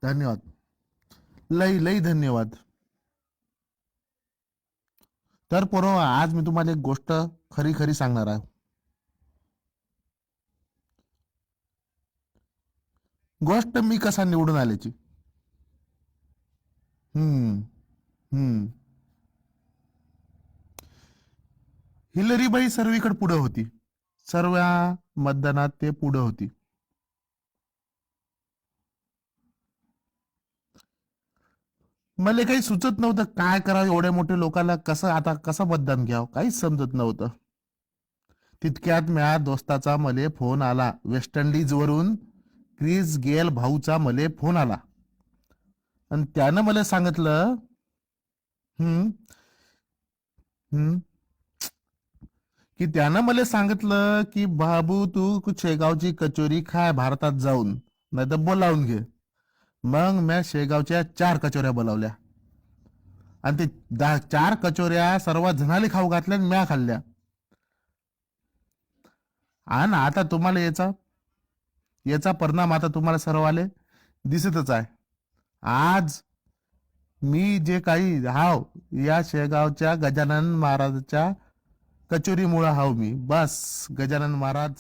धन्यवाद. लई लई धन्यवाद. तर पोरं, आज मी तुम्हाला एक गोष्ट खरी खरी सांगणार आहे. गोष्ट मी कसा निवडून आल्याची. हम्म. हम्म. हिलरीबाई सर्वीकडे पुढे होती. सर्व मतदानात ते पुढे होती. मला काही सुचत नव्हतं काय करावं, एवढ्या मोठ्या लोकांना कसं आता कसं मतदान घ्यावं, काहीच समजत नव्हतं. तितक्यात म्या दोस्ताचा मले फोन आला, वेस्ट इंडिज वरून क्रिस गेल भाऊचा मले फोन आला. आणि त्यानं मला सांगितलं. हम्म. हम्म. की त्यानं मला सांगितलं की बाबू तू शेगावची कचोरी खाय भारतात जाऊन, नाही तर बोलावून घे. मग म्या शेगावच्या 4 कचोऱ्या बोलावल्या. आणि ते 4 कचोऱ्या सर्व जणाले खाऊ घातल्या आणि म्या खाल्ल्या. आणि आता तुम्हाला याचा याचा परिणाम आता तुम्हाला सर्वाले दिसतच आहे. आज मी जे काही हाव, या शेगावच्या गजानन महाराजाच्या कचोरीमुळं हाव मी. बस गजानन महाराज